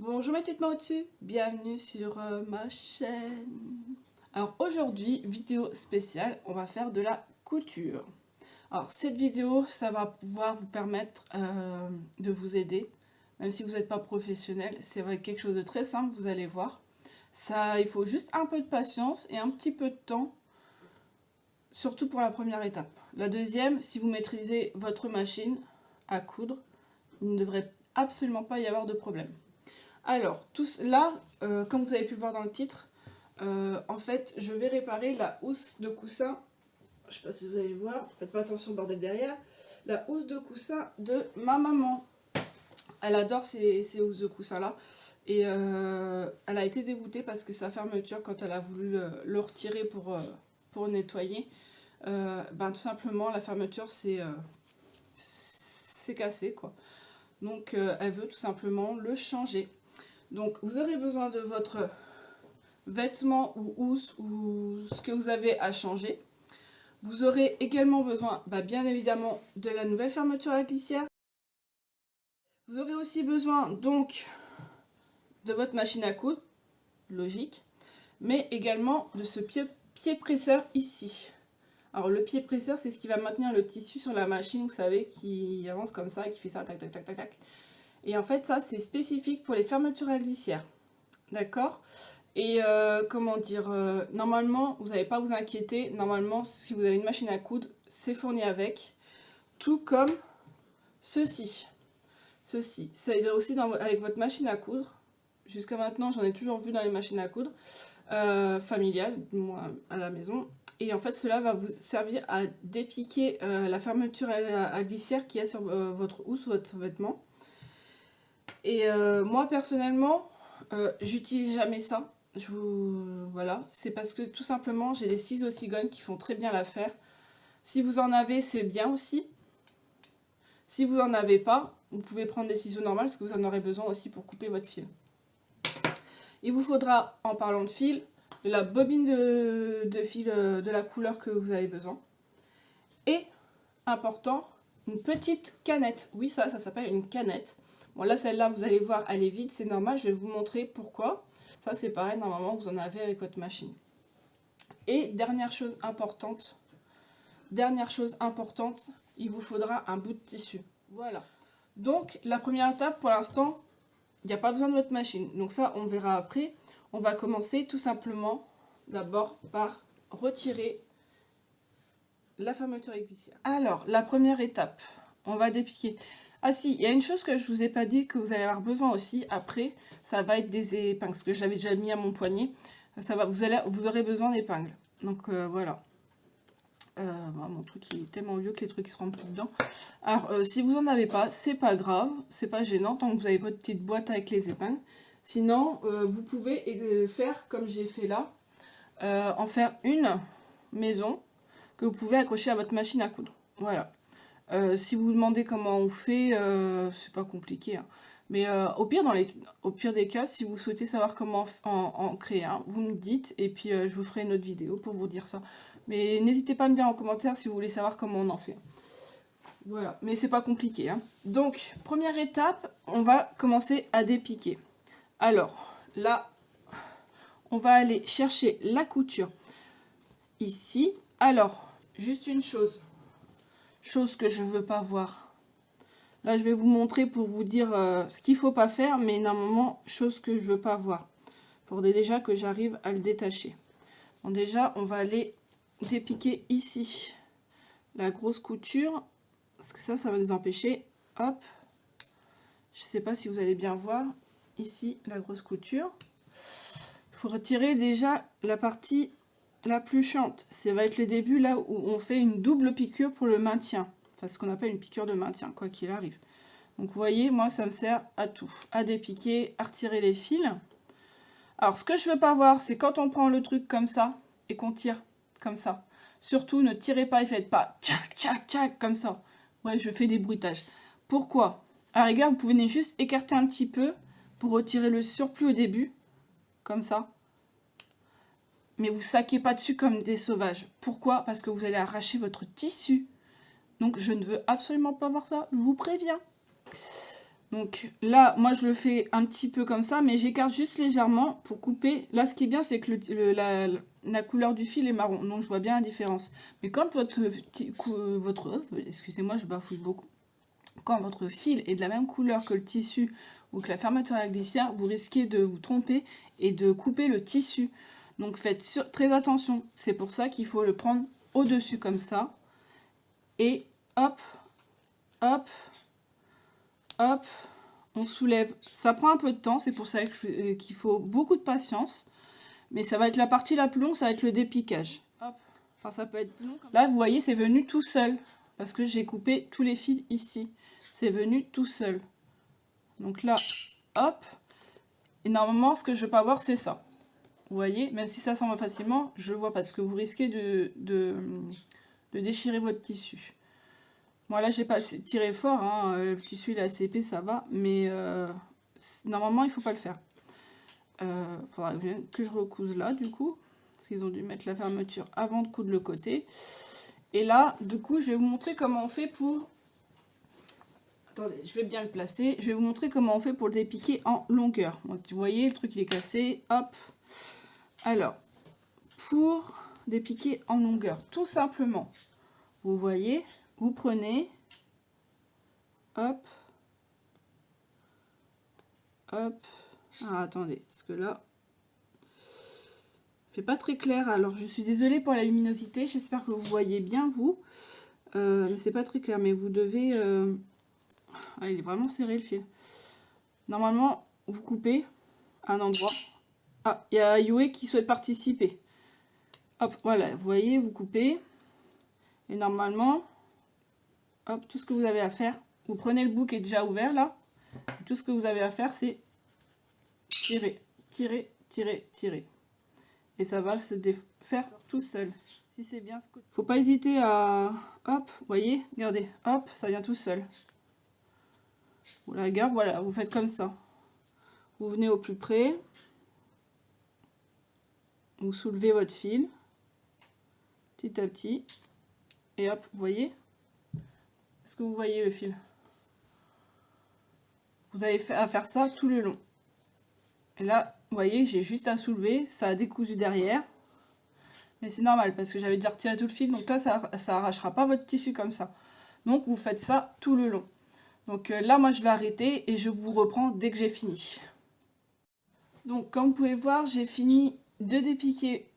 Bonjour mes petites mains au-dessus, bienvenue sur ma chaîne. Alors aujourd'hui, vidéo spéciale, on va faire de la couture. Alors cette vidéo, ça va pouvoir vous permettre de vous aider, même si vous n'êtes pas professionnel. C'est vrai quelque chose de très simple, vous allez voir. Ça, il faut juste un peu de patience et un petit peu de temps, surtout pour la première étape. La deuxième, si vous maîtrisez votre machine à coudre, il ne devrait absolument pas y avoir de problème. Alors, là, comme vous avez pu le voir dans le titre, en fait, je vais réparer la housse de coussin. Je ne sais pas si vous allez voir, faites pas attention au bordel derrière. La housse de coussin de ma maman. Elle adore ces housses de coussin là. Et elle a été dégoûtée parce que sa fermeture, quand elle a voulu le retirer pour nettoyer, tout simplement la fermeture c'est cassé quoi. Donc elle veut tout simplement le changer. Donc vous aurez besoin de votre vêtement ou housse ou ce que vous avez à changer. Vous aurez également besoin, bien évidemment, de la nouvelle fermeture à glissière. Vous aurez aussi besoin donc de votre machine à coudre, logique, mais également de ce pied presseur ici. Alors le pied presseur, c'est ce qui va maintenir le tissu sur la machine, vous savez, qui avance comme ça, qui fait ça, tac, tac, tac, tac, tac. Et en fait, ça, c'est spécifique pour les fermetures à glissière. D'accord? Et comment dire, normalement, vous n'allez pas vous inquiéter. Normalement, si vous avez une machine à coudre, c'est fourni avec. Tout comme ceci. Ceci. C'est aussi avec votre machine à coudre. Jusqu'à maintenant, j'en ai toujours vu dans les machines à coudre familiales, moi, à la maison. Et en fait, cela va vous servir à dépiquer la fermeture à glissière qu'il y a sur votre housse ou votre vêtement. Et moi, personnellement, j'utilise jamais ça. Voilà, c'est parce que tout simplement j'ai des ciseaux cigognes qui font très bien l'affaire. Si vous en avez, c'est bien aussi. Si vous n'en avez pas, vous pouvez prendre des ciseaux normaux parce que vous en aurez besoin aussi pour couper votre fil. Il vous faudra, en parlant de fil, de la bobine de fil de la couleur que vous avez besoin. Et, important, une petite canette. Oui, ça s'appelle une canette. Bon là, celle-là, vous allez voir, elle est vide, c'est normal. Je vais vous montrer pourquoi. Ça, c'est pareil, normalement, vous en avez avec votre machine. Et dernière chose importante, il vous faudra un bout de tissu. Voilà. Donc, la première étape, pour l'instant, il n'y a pas besoin de votre machine. Donc ça, on verra après. On va commencer tout simplement, d'abord, par retirer la fermeture avec glissière. Alors, la première étape, on va dépiquer. Ah si, il y a une chose que je vous ai pas dit que vous allez avoir besoin aussi après, ça va être des épingles, parce que je l'avais déjà mis à mon poignet. Ça va, vous aurez besoin d'épingles. Donc voilà. Mon truc il est tellement vieux que les trucs ils se rentrent plus dedans. Alors si vous en avez pas, c'est pas grave, c'est pas gênant tant que vous avez votre petite boîte avec les épingles. Sinon, vous pouvez faire comme j'ai fait là, en faire une maison que vous pouvez accrocher à votre machine à coudre. Voilà. Si vous vous demandez comment on fait, c'est pas compliqué. Hein. Mais au pire des cas, si vous souhaitez savoir comment en créer un, vous me dites et puis je vous ferai une autre vidéo pour vous dire ça. Mais n'hésitez pas à me dire en commentaire si vous voulez savoir comment on en fait. Voilà, mais c'est pas compliqué. Hein. Donc, première étape, on va commencer à dépiquer. Alors, là, on va aller chercher la couture ici. Alors, juste une chose que je veux pas voir. Là, je vais vous montrer pour vous dire ce qu'il faut pas faire, mais normalement, chose que je veux pas voir. Pour déjà que j'arrive à le détacher. Bon, déjà, on va aller dépiquer ici la grosse couture, parce que ça va nous empêcher. Hop, je sais pas si vous allez bien voir, ici, la grosse couture. Il faut retirer déjà la partie la plus chiante. Ça va être le début, là où on fait une double piqûre pour le maintien. Enfin, ce qu'on appelle une piqûre de maintien, quoi qu'il arrive. Donc vous voyez, moi ça me sert à tout, à dépiquer, à retirer les fils. Alors ce que je veux pas voir, c'est quand on prend le truc comme ça et qu'on tire comme ça. Surtout ne tirez pas et faites pas tchac tchac tchac comme ça. Ouais, je fais des bruitages. Pourquoi? À la rigueur, vous pouvez juste écarter un petit peu pour retirer le surplus au début, comme ça. Mais vous saquez pas dessus comme des sauvages. Pourquoi? Parce que vous allez arracher votre tissu. Donc je ne veux absolument pas voir ça, je vous préviens. Donc là, moi je le fais un petit peu comme ça, mais j'écarte juste légèrement pour couper. Là, ce qui est bien, c'est que la couleur du fil est marron, donc je vois bien la différence. Mais quand excusez-moi, je bafouille beaucoup. Quand votre fil est de la même couleur que le tissu ou que la fermeture à glissière, vous risquez de vous tromper et de couper le tissu. Donc faites très attention. C'est pour ça qu'il faut le prendre au-dessus comme ça. Et hop, hop, hop, on soulève. Ça prend un peu de temps, c'est pour ça qu'il faut beaucoup de patience. Mais ça va être la partie la plus longue, ça va être le dépiquage. Hop. Enfin, ça peut être long. Là, vous voyez, c'est venu tout seul. Parce que j'ai coupé tous les fils ici. C'est venu tout seul. Donc là, hop. Et normalement, ce que je veux pas voir, c'est ça. Vous voyez, même si ça s'en va facilement, je vois parce que vous risquez de déchirer votre tissu. Moi là, j'ai pas tiré fort, hein. Le tissu il est assez épais, ça va, mais normalement il faut pas le faire. Faudra que je recouse là du coup, parce qu'ils ont dû mettre la fermeture avant de coudre le côté. Et là, du coup, je vais vous montrer comment on fait pour... Attendez, je vais bien le placer. Je vais vous montrer comment on fait pour le dépiquer en longueur. Donc, vous voyez, le truc il est cassé, hop. Alors, pour dépiquer en longueur, tout simplement, vous voyez, vous prenez, hop, hop. Ah, attendez, parce que là, c'est pas très clair. Alors, je suis désolée pour la luminosité. J'espère que vous voyez bien, vous. Mais c'est pas très clair. Mais vous devez... Ah, il est vraiment serré, le fil. Normalement, vous coupez un endroit. Ah, il y a Yue qui souhaite participer. Hop, voilà. Vous voyez, vous coupez. Et normalement, hop, tout ce que vous avez à faire, vous prenez le bout qui est déjà ouvert, là. Et tout ce que vous avez à faire, c'est tirer, tirer, tirer, tirer. Et ça va se faire tout seul. Si c'est bien ce que... Faut pas hésiter à... Hop, vous voyez, regardez, hop, ça vient tout seul. Vous la regardez, voilà, vous faites comme ça. Vous venez au plus près. Vous soulevez votre fil. Petit à petit. Et hop, vous voyez? Est-ce que vous voyez le fil? Vous avez à faire ça tout le long. Et là, vous voyez, j'ai juste à soulever. Ça a décousu derrière. Mais c'est normal parce que j'avais déjà retiré tout le fil. Donc là, ça arrachera pas votre tissu comme ça. Donc vous faites ça tout le long. Donc là, moi, je vais arrêter et je vous reprends dès que j'ai fini. Donc, comme vous pouvez voir, j'ai fini de dépiquer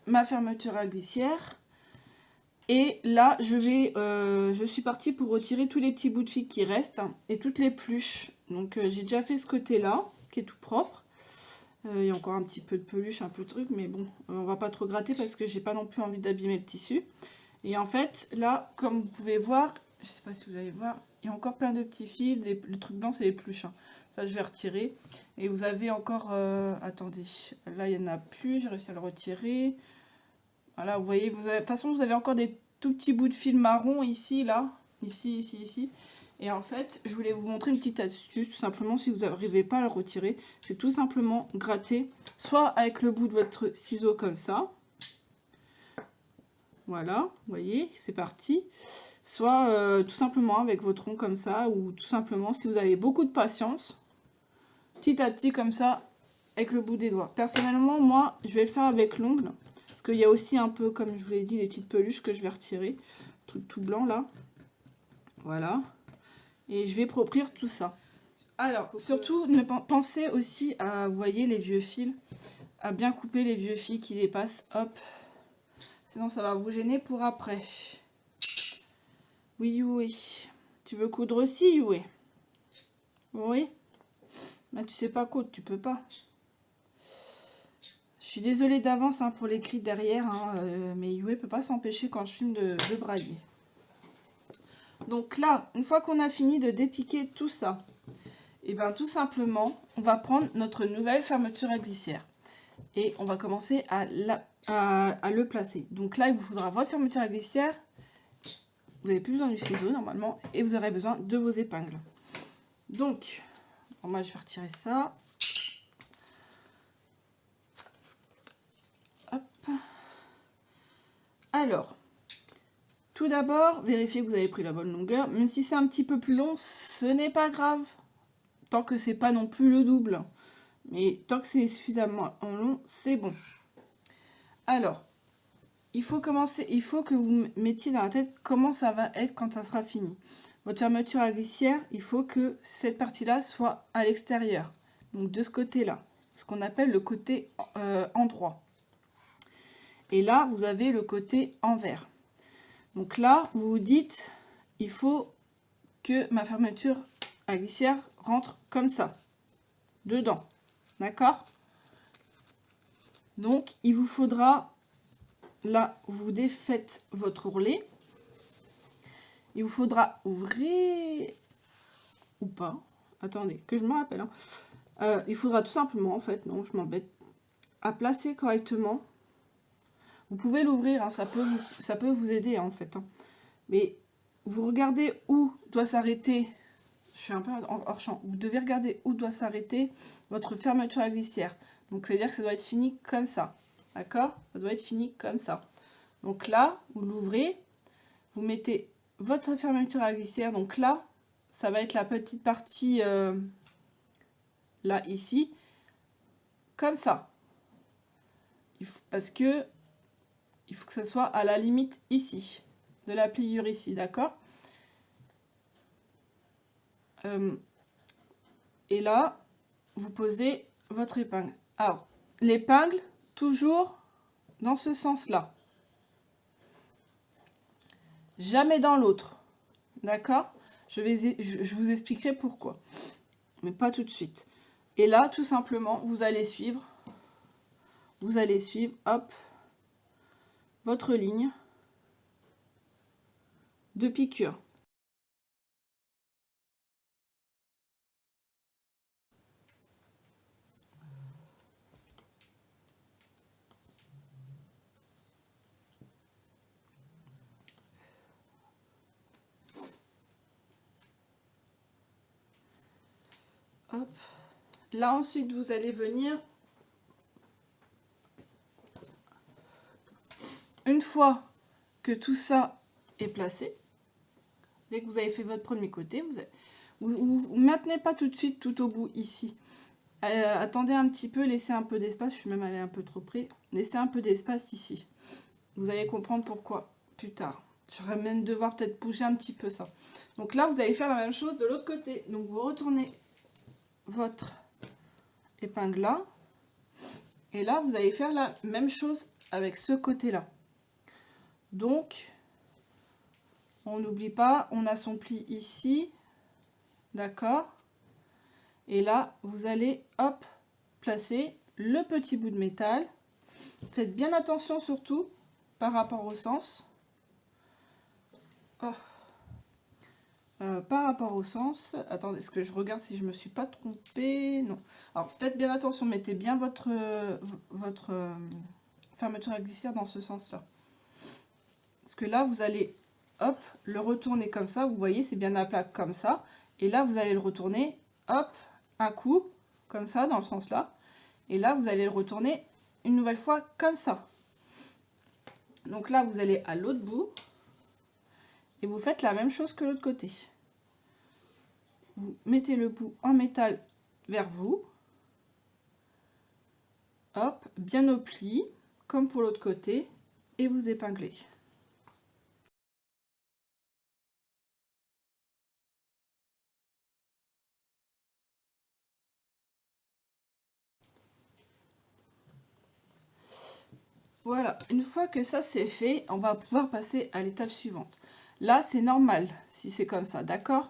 ma fermeture à glissière. Et là, je suis partie pour retirer tous les petits bouts de fil qui restent et toutes les pluches. Donc, j'ai déjà fait ce côté-là, qui est tout propre. Il y a encore un petit peu de peluche, un peu de truc, mais bon, on va pas trop gratter parce que j'ai pas non plus envie d'abîmer le tissu. Et en fait, là, comme vous pouvez voir, je sais pas si vous allez voir, il y a encore plein de petits fils, le truc blanc c'est les pluches, hein. Ça je vais retirer. Et vous avez encore, attendez, là il n'y en a plus, j'ai réussi à le retirer. Voilà, vous voyez, de toute façon vous avez encore des tout petits bouts de fil marron ici, là, ici, ici, ici. Et en fait, je voulais vous montrer une petite astuce, tout simplement, si vous n'arrivez pas à le retirer, c'est tout simplement gratter, soit avec le bout de votre ciseau comme ça. Voilà, vous voyez, c'est parti. Soit tout simplement avec votre ongle comme ça, ou tout simplement, si vous avez beaucoup de patience, petit à petit comme ça, avec le bout des doigts. Personnellement, moi, je vais le faire avec l'ongle, parce qu'il y a aussi un peu, comme je vous l'ai dit, des petites peluches que je vais retirer. Truc tout blanc là. Voilà. Et je vais proprir tout ça. Alors, surtout, pensez aussi à, vous voyez, les vieux fils, à bien couper les vieux fils qui dépassent, hop. Sinon, ça va vous gêner pour après. Oui, oui. Tu veux coudre aussi, oui. Oui. Mais tu sais pas coudre, tu peux pas. Je suis désolée d'avance hein, pour les cris derrière, hein, mais Yue peut pas s'empêcher quand je filme de brailler. Donc là, une fois qu'on a fini de dépiquer tout ça, et bien tout simplement, on va prendre notre nouvelle fermeture à glissière. Et on va commencer à le placer. Donc là, il vous faudra votre fermeture à glissière. Vous n'avez plus besoin du ciseau normalement. Et vous aurez besoin de vos épingles. Donc, bon, moi je vais retirer ça. Hop. Alors, Tout d'abord, vérifiez que vous avez pris la bonne longueur. Même si c'est un petit peu plus long, ce n'est pas grave. Tant que c'est pas non plus le double. Mais tant que c'est suffisamment long, c'est bon. Alors, il faut que vous mettiez dans la tête comment ça va être quand ça sera fini. Votre fermeture à glissière, il faut que cette partie-là soit à l'extérieur. Donc de ce côté-là, ce qu'on appelle le côté endroit. Et là, vous avez le côté envers. Donc là, vous vous dites, il faut que ma fermeture à glissière rentre comme ça, dedans. D'accord? Donc, il vous faudra, là, vous défaites votre ourlet. Il vous faudra ouvrir, ou pas, attendez, que je me rappelle. Hein. Il faudra tout simplement, en fait, non, je m'embête, à placer correctement. Vous pouvez l'ouvrir, hein, ça peut vous aider, hein, en fait. Hein. Mais vous regardez où doit s'arrêter, je suis un peu hors champ, vous devez regarder où doit s'arrêter votre fermeture à glissière. Donc, c'est-à-dire que ça doit être fini comme ça. D'accord? Ça doit être fini comme ça. Donc là, vous l'ouvrez, vous mettez votre fermeture à glissière. Donc là, ça va être la petite partie, là, ici, comme ça. Parce que il faut que ça soit à la limite ici, de la pliure ici, d'accord? Et là, vous posez votre épingle. Alors, l'épingle, toujours dans ce sens-là. Jamais dans l'autre. D'accord? Je vous expliquerai pourquoi. Mais pas tout de suite. Et là, tout simplement, vous allez suivre, hop, votre ligne de piqûre. Hop. Là, ensuite, vous allez venir, une fois que tout ça est placé, dès que vous avez fait votre premier côté, vous maintenez pas tout de suite tout au bout ici. Attendez un petit peu, laissez un peu d'espace, je suis même allée un peu trop près, laissez un peu d'espace ici. Vous allez comprendre pourquoi plus tard. J'aurais même devoir peut-être bouger un petit peu ça. Donc là, vous allez faire la même chose de l'autre côté. Donc vous retournez votre épingle là. Et là, vous allez faire la même chose avec ce côté-là. Donc, on n'oublie pas, on a son pli ici. D'accord? Et là, vous allez, hop, placer le petit bout de métal. Faites bien attention surtout par rapport au sens. Oh. Par rapport au sens, attendez, est-ce que je regarde si je me suis pas trompée? Non. Alors, faites bien attention, mettez bien votre fermeture à glissière dans ce sens-là. Parce que là, vous allez, hop, le retourner comme ça. Vous voyez, c'est bien à plat comme ça. Et là, vous allez le retourner, hop, un coup, comme ça, dans le sens là. Et là, vous allez le retourner une nouvelle fois comme ça. Donc là, vous allez à l'autre bout. Et vous faites la même chose que l'autre côté. Vous mettez le bout en métal vers vous. Hop, bien au pli, comme pour l'autre côté. Et vous épinglez. Voilà, une fois que ça c'est fait, on va pouvoir passer à l'étape suivante. Là, c'est normal si c'est comme ça, d'accord?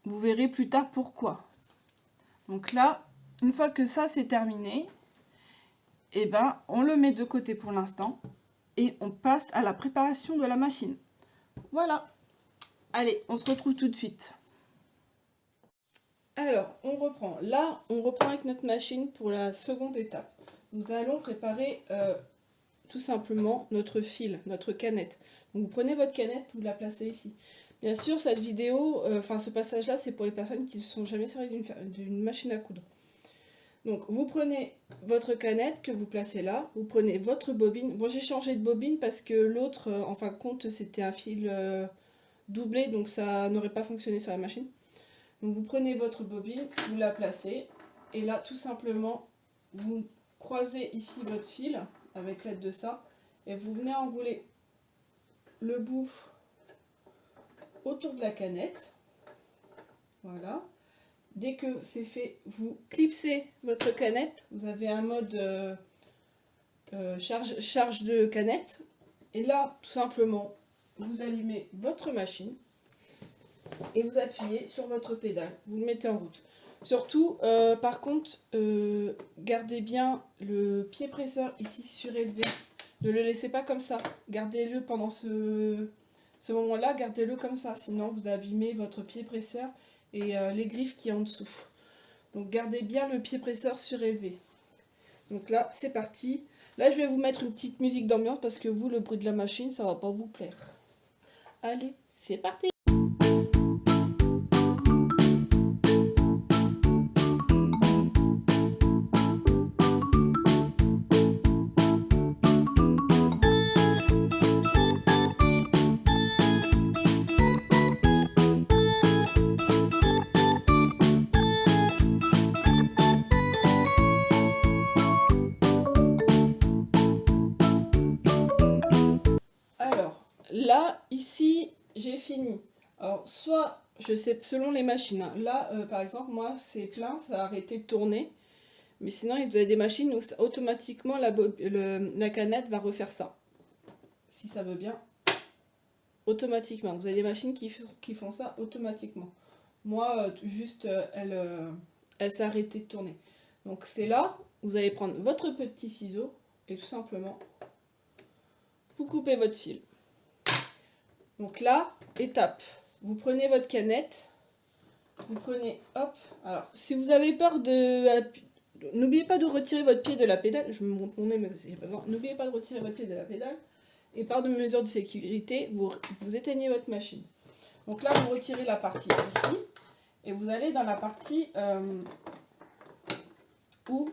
Vous verrez plus tard pourquoi. Donc là, une fois que ça c'est terminé, eh ben, on le met de côté pour l'instant et on passe à la préparation de la machine. Voilà. Allez, on se retrouve tout de suite. Alors, on reprend. Là, on reprend avec notre machine pour la seconde étape. Nous allons préparer tout simplement notre fil, notre canette. Donc, vous prenez votre canette, vous la placez ici. Bien sûr, cette vidéo, ce passage-là, c'est pour les personnes qui ne se sont jamais servis d'une machine à coudre. Donc vous prenez votre canette que vous placez là, vous prenez votre bobine. Bon, j'ai changé de bobine parce que l'autre, en fin de compte, c'était un fil doublé, donc ça n'aurait pas fonctionné sur la machine. Donc vous prenez votre bobine, vous la placez, et là tout simplement, vous croisez ici votre fil avec l'aide de ça, et vous venez enrouler le bout autour de la canette. Voilà. Dès que c'est fait, vous clipsez votre canette. Vous avez un mode charge de canette. Et là, tout simplement, vous allumez votre machine et vous appuyez sur votre pédale. Vous le mettez en route. Surtout, par contre, gardez bien le pied presseur ici surélevé. Ne le laissez pas comme ça. Gardez-le pendant ce moment-là, gardez-le comme ça. Sinon, vous abîmez votre pied presseur et les griffes qui sont en dessous. Donc gardez bien le pied presseur surélevé. Donc là, c'est parti. Là, je vais vous mettre une petite musique d'ambiance parce que vous, le bruit de la machine, ça va pas vous plaire. Allez, c'est parti! Alors, là, ici, j'ai fini. Alors, soit, je sais, selon les machines, hein. Là, par exemple, moi, c'est plein, ça a arrêté de tourner. Mais sinon, vous avez des machines où automatiquement, la canette va refaire ça. Si ça veut bien, automatiquement. Vous avez des machines qui font ça automatiquement. Moi, juste, elle s'est arrêtée de tourner. Donc, c'est là, vous allez prendre votre petit ciseau et tout simplement, vous coupez votre fil. Donc là, étape, vous prenez votre canette, vous prenez, hop, alors si vous avez peur n'oubliez pas de retirer votre pied de la pédale, je me montre mon nez mais c'est pas besoin, n'oubliez pas de retirer votre pied de la pédale, et par de mesures de sécurité, vous éteignez votre machine. Donc là, vous retirez la partie ici, et vous allez dans la partie où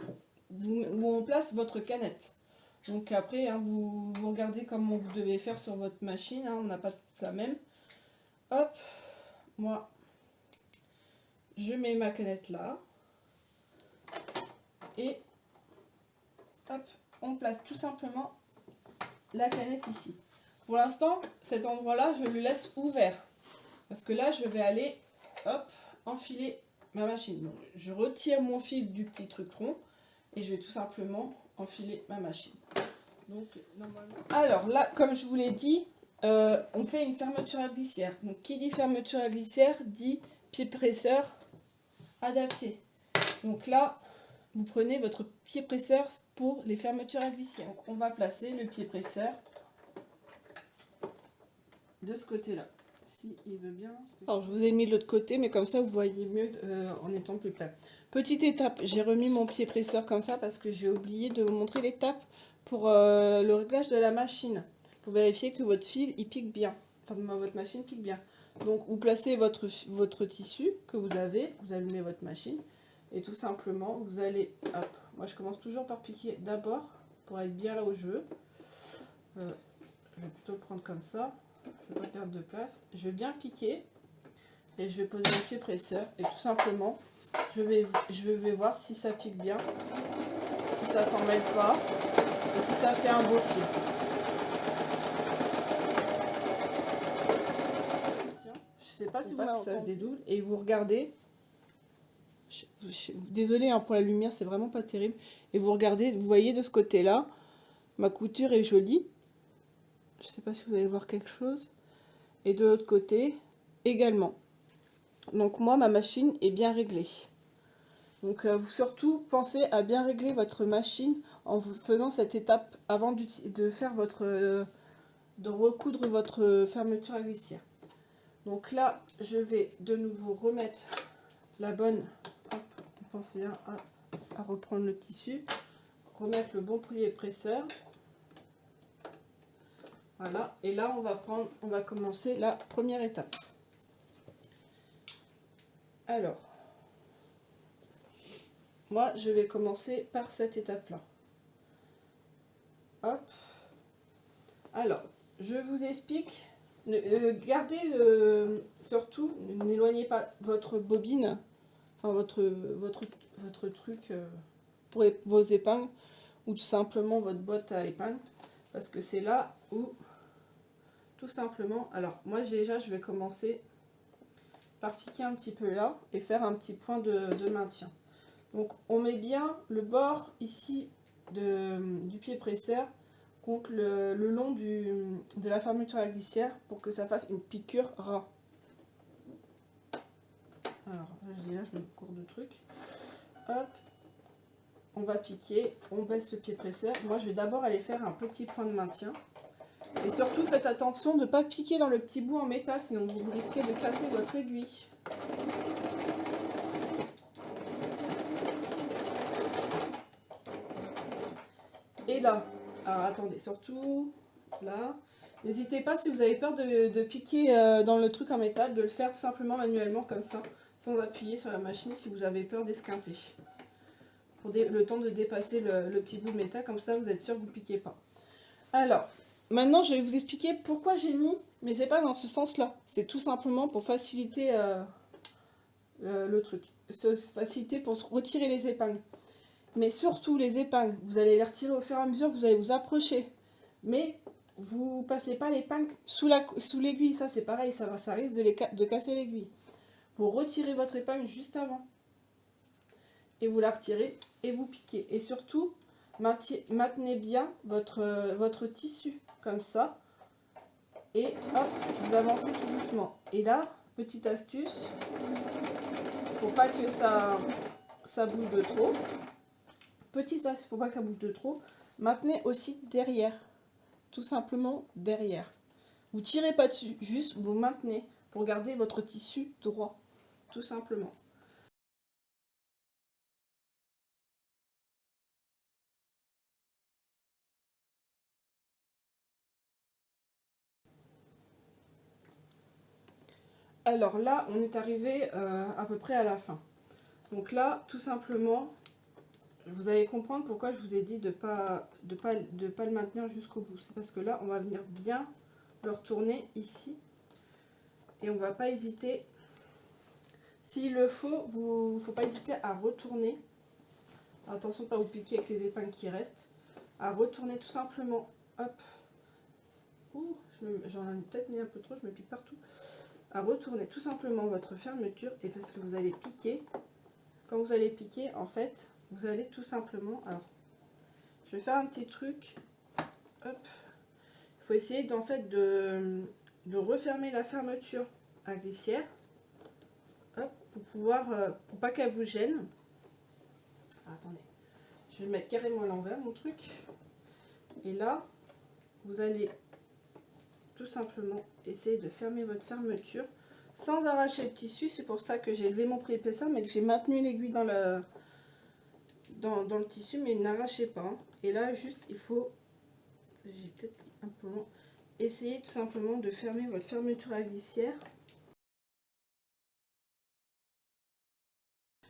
on place votre canette. Donc après, hein, vous regardez comment vous devez faire sur votre machine, hein, on n'a pas tout ça même. Hop, moi, je mets ma canette là. Et hop, on place tout simplement la canette ici. Pour l'instant, cet endroit-là, je le laisse ouvert. Parce que là, je vais aller, hop, enfiler ma machine. Donc, je retire mon fil du petit truc rond et je vais tout simplement enfiler ma machine. Donc, normalement... Alors là, comme je vous l'ai dit, on fait une fermeture à glissière. Donc, qui dit fermeture à glissière dit pied presseur adapté. Donc là, vous prenez votre pied presseur pour les fermetures à glissière. Donc, on va placer le pied presseur de ce côté-là. Si il veut bien. Alors, je vous ai mis de l'autre côté, mais comme ça, vous voyez mieux en étant plus près. Petite étape, j'ai remis mon pied presseur comme ça parce que j'ai oublié de vous montrer l'étape pour le réglage de la machine. Pour vérifier que votre fil, il pique bien. Enfin, votre machine pique bien. Donc, vous placez votre tissu que vous avez, vous allumez votre machine. Et tout simplement, vous allez, hop, moi je commence toujours par piquer d'abord pour être bien là où je veux. Je vais plutôt le prendre comme ça, je ne vais pas perdre de place. Je vais bien piquer et je vais poser mon pied presseur et tout simplement, je vais voir si ça pique bien, si ça s'en mêle pas et si ça fait un beau fil. Je sais pas si vous voyez que ça se dédouble et vous regardez. Désolée hein, pour la lumière, c'est vraiment pas terrible. Et vous regardez, vous voyez de ce côté-là, ma couture est jolie. Je sais pas si vous allez voir quelque chose. Et de l'autre côté, également. Donc moi, ma machine est bien réglée. Donc vous surtout pensez à bien régler votre machine en vous faisant cette étape avant de faire de recoudre votre fermeture à glissière. Donc là, je vais de nouveau remettre la bonne. Hop, pensez bien à reprendre le tissu, remettre le bon pied presseur. Voilà, et là on va commencer la première étape. Alors, moi je vais commencer par cette étape-là. Hop. Alors, je vous explique. Gardez surtout, n'éloignez pas votre bobine, enfin votre truc pour vos épingles, ou tout simplement votre boîte à épingles, parce que c'est là où, tout simplement, alors moi déjà je vais commencer par piquer un petit peu là, et faire un petit point de maintien. Donc on met bien le bord ici du pied presseur contre le long de la fermeture à la glissière pour que ça fasse une piqûre ras. Alors là je me cours de trucs. Hop, on va piquer, on baisse le pied presseur. Moi je vais d'abord aller faire un petit point de maintien. Et surtout faites attention de ne pas piquer dans le petit bout en métal, sinon vous risquez de casser votre aiguille. Et là, alors attendez, surtout là, n'hésitez pas si vous avez peur de piquer dans le truc en métal, de le faire tout simplement manuellement comme ça, sans appuyer sur la machine si vous avez peur d'esquinter. Pour le temps de dépasser le petit bout de métal, comme ça vous êtes sûr que vous ne piquez pas. Alors, maintenant je vais vous expliquer pourquoi j'ai mis mes épingles dans ce sens-là. C'est tout simplement pour faciliter le truc, faciliter pour retirer les épingles. Mais surtout les épingles, vous allez les retirer au fur et à mesure que vous allez vous approcher. Mais vous passez pas l'épingle sous l'aiguille, ça c'est pareil, ça risque de casser l'aiguille. Vous retirez votre épingle juste avant. Et vous la retirez et vous piquez. Et surtout, maintenez bien votre tissu comme ça. Et hop, vous avancez tout doucement. Et là, petite astuce, pour pas que ça bouge de trop. Petite astuce pour pas que ça bouge de trop, maintenez aussi derrière, tout simplement derrière. Vous tirez pas dessus, juste vous maintenez pour garder votre tissu droit, tout simplement. Alors là, on est arrivé à peu près à la fin. Donc là, tout simplement, vous allez comprendre pourquoi je vous ai dit de pas le maintenir jusqu'au bout. C'est parce que là, on va venir bien le retourner ici. Et on va pas hésiter. S'il le faut, faut pas hésiter à retourner. Attention de ne pas vous piquer avec les épingles qui restent. À retourner tout simplement. Hop. Ouh, j'en ai peut-être mis un peu trop, je me pique partout. À retourner tout simplement votre fermeture. Et parce que vous allez piquer. Quand vous allez piquer, en fait, vous allez tout simplement... Alors, je vais faire un petit truc. Hop. Il faut essayer en fait de refermer la fermeture à glissière. Hop, pour pas qu'elle vous gêne. Attendez, je vais le mettre carrément à l'envers mon truc. Et là, vous allez tout simplement essayer de fermer votre fermeture sans arracher le tissu. C'est pour ça que j'ai levé mon pré-épaisseur, mais que j'ai maintenu l'aiguille dans le tissu, mais n'arrachez pas. Hein. Et là, juste, il faut, j'ai peut-être un peu long, essayer tout simplement de fermer votre fermeture à glissière.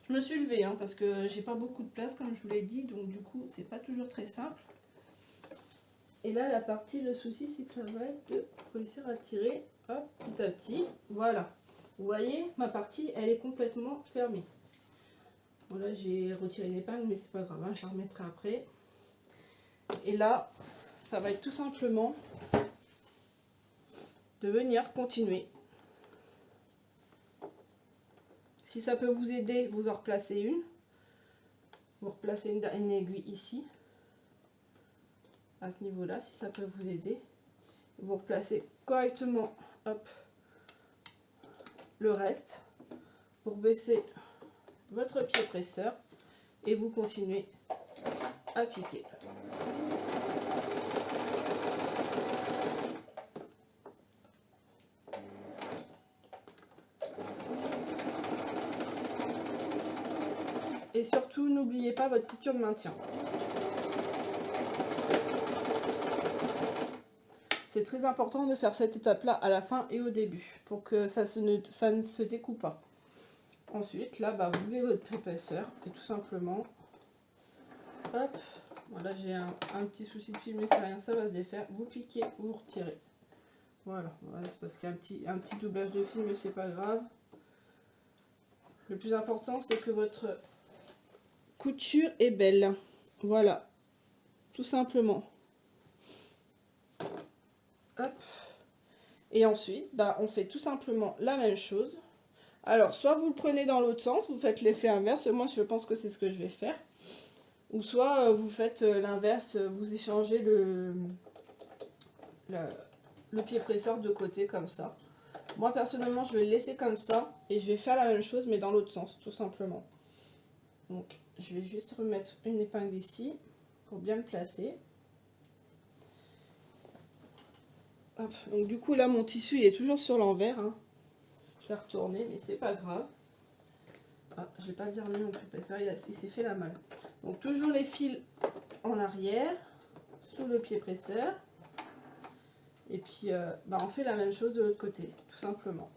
Je me suis levée hein, parce que j'ai pas beaucoup de place comme je vous l'ai dit, donc du coup c'est pas toujours très simple. Et là la partie, le souci c'est que ça va être de réussir à tirer hop, petit à petit. Voilà, vous voyez ma partie elle est complètement fermée. Bon là j'ai retiré l'épingle mais c'est pas grave, hein, je la remettrai après. Et là ça va être tout simplement de venir continuer. Si ça peut vous aider, vous en replacez une. Vous replacez une aiguille ici, à ce niveau-là, si ça peut vous aider. Vous replacez correctement, hop, le reste. Vous rebaissez votre pied presseur et vous continuez à piquer. Et surtout, n'oubliez pas votre piqûre de maintien. C'est très important de faire cette étape-là à la fin et au début, pour que ça ne se découpe pas. Ensuite, là, bah, vous levez votre épaisseur et tout simplement, hop, voilà, j'ai un petit souci de fil, mais c'est rien, ça va se défaire. Vous piquez, vous retirez. Voilà, c'est parce qu'il y a un petit doublage de fil, mais c'est pas grave. Le plus important, c'est que votre couture est belle. Voilà, tout simplement. Hop. Et ensuite, bah, on fait tout simplement la même chose. Alors, soit vous le prenez dans l'autre sens, vous faites l'effet inverse. Moi, je pense que c'est ce que je vais faire. Ou soit vous faites l'inverse, vous échangez le pied presseur de côté comme ça. Moi, personnellement, je vais le laisser comme ça. Et je vais faire la même chose, mais dans l'autre sens, tout simplement. Donc, je vais juste remettre une épingle ici pour bien le placer. Hop. Donc, du coup, là, mon tissu, il est toujours sur l'envers. Hein. Je vais retourner, mais c'est pas grave. Ah, je l'ai pas bien remis mon épaisseur, il s'est fait la malle. Donc, toujours les fils en arrière, sous le pied presseur. Et puis, bah, on fait la même chose de l'autre côté, tout simplement.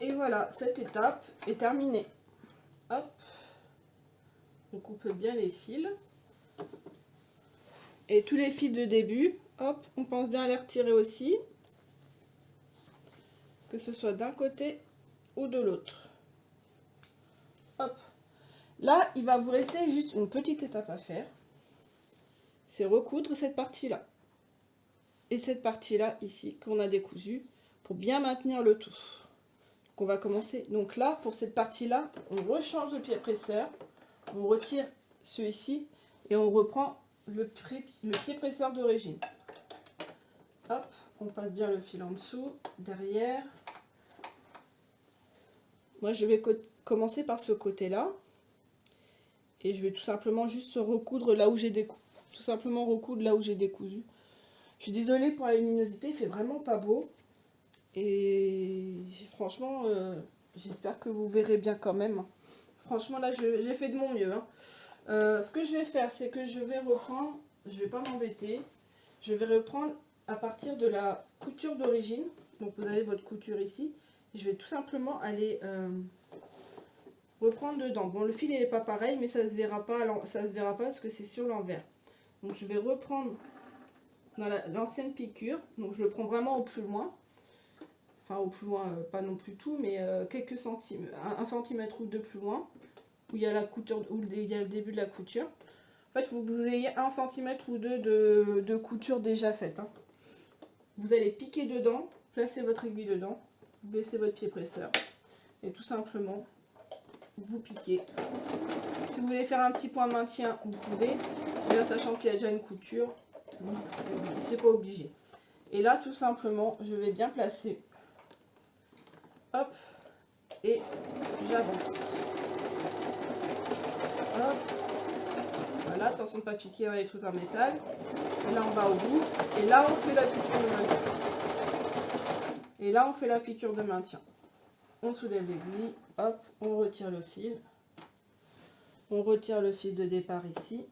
Et voilà, cette étape est terminée. Hop, on coupe bien les fils. Et tous les fils de début, hop, on pense bien à les retirer aussi. Que ce soit d'un côté ou de l'autre. Hop. Là, il va vous rester juste une petite étape à faire. C'est recoudre cette partie-là. Et cette partie-là, ici, qu'on a décousu, pour bien maintenir le tout. Donc, on va commencer. Donc là, pour cette partie-là, on rechange le pied presseur. On retire celui-ci et on reprend le pied presseur d'origine. Hop, on passe bien le fil en dessous, derrière. Moi, je vais commencer par ce côté-là. Et je vais tout simplement juste recoudre là où j'ai décousu. Tout simplement recoudre là où j'ai décousu. Je suis désolée pour la luminosité, il fait vraiment pas beau. Et franchement, j'espère que vous verrez bien quand même. Franchement, là, j'ai fait de mon mieux. Hein. Ce que je vais faire, c'est que je vais reprendre, je vais pas m'embêter, je vais reprendre à partir de la couture d'origine. Donc vous avez votre couture ici. Je vais tout simplement aller reprendre dedans. Bon, le fil il n'est pas pareil, mais ça se verra pas parce que c'est sur l'envers. Donc je vais reprendre dans l'ancienne piqûre. Donc je le prends vraiment au plus loin. Enfin au plus loin, pas non plus tout, mais quelques centimètres, 1 centimètre ou 2 plus loin, où il y a la couture, où il y a le début de la couture. En fait, vous ayez 1 centimètre ou 2 de couture déjà faite. Hein. Vous allez piquer dedans, placer votre aiguille dedans, vous baissez votre pied presseur, et tout simplement, vous piquez. Si vous voulez faire un petit point maintien, vous pouvez, bien sachant qu'il y a déjà une couture, c'est pas obligé. Et là, tout simplement, je vais bien placer. Hop, et j'avance. Hop. Voilà, attention de ne pas piquer dans les trucs en métal. Et là, on va au bout. Et là, on fait la piqûre de maintien. Et là, on fait la piqûre de maintien. On soulève l'aiguille. Hop, on retire le fil. On retire le fil de départ ici.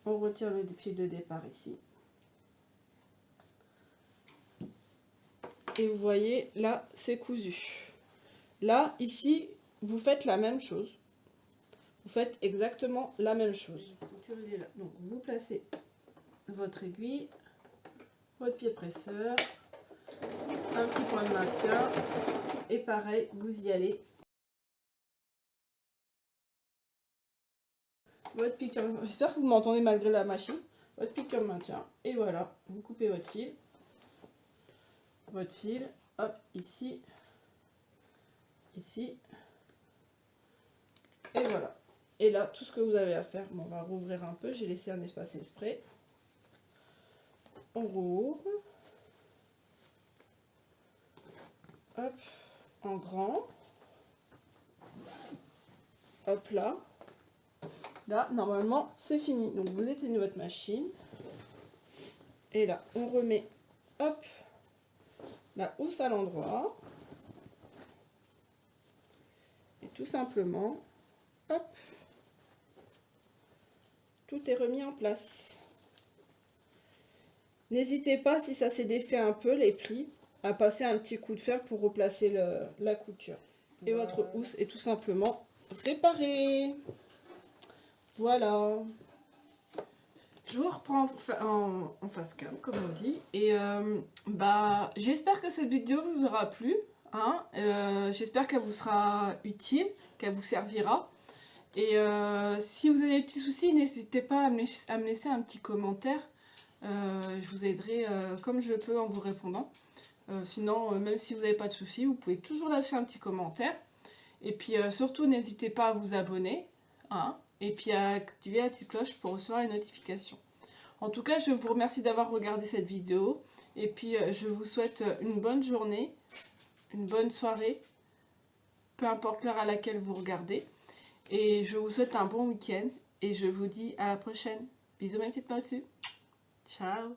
On retire le fil de départ ici. Et vous voyez, là, c'est cousu. Là, ici, vous faites la même chose. Vous faites exactement la même chose. Donc, vous placez votre aiguille, votre pied presseur, un petit point de maintien, et pareil, vous y allez. Votre piqûre, j'espère que vous m'entendez malgré la machine. Votre piqûre de maintien, et voilà, vous coupez votre fil, hop, ici, ici, et voilà. Et là, tout ce que vous avez à faire, bon, on va rouvrir un peu, j'ai laissé un espace exprès. On rouvre. Hop, en grand. hop là. Là, normalement, c'est fini. Donc, vous éteignez votre machine. Et là, on remet, hop, la housse à l'endroit. Et tout simplement, hop, tout est remis en place. N'hésitez pas, si ça s'est défait un peu, les plis, à passer un petit coup de fer pour replacer la couture. Et votre housse est tout simplement réparée. Voilà. Je vous reprends en face cam, comme on dit. Et j'espère que cette vidéo vous aura plu. Hein. J'espère qu'elle vous sera utile, qu'elle vous servira. Et si vous avez des petits soucis, n'hésitez pas à me laisser un petit commentaire. Je vous aiderai comme je peux en vous répondant. Sinon, même si vous n'avez pas de soucis, vous pouvez toujours lâcher un petit commentaire. Et puis surtout, n'hésitez pas à vous abonner. Hein, et puis à activer la petite cloche pour recevoir les notifications. En tout cas, je vous remercie d'avoir regardé cette vidéo. Et puis, je vous souhaite une bonne journée, une bonne soirée, peu importe l'heure à laquelle vous regardez. Et je vous souhaite un bon week-end. Et je vous dis à la prochaine. Bisous mes petites potes. Ciao.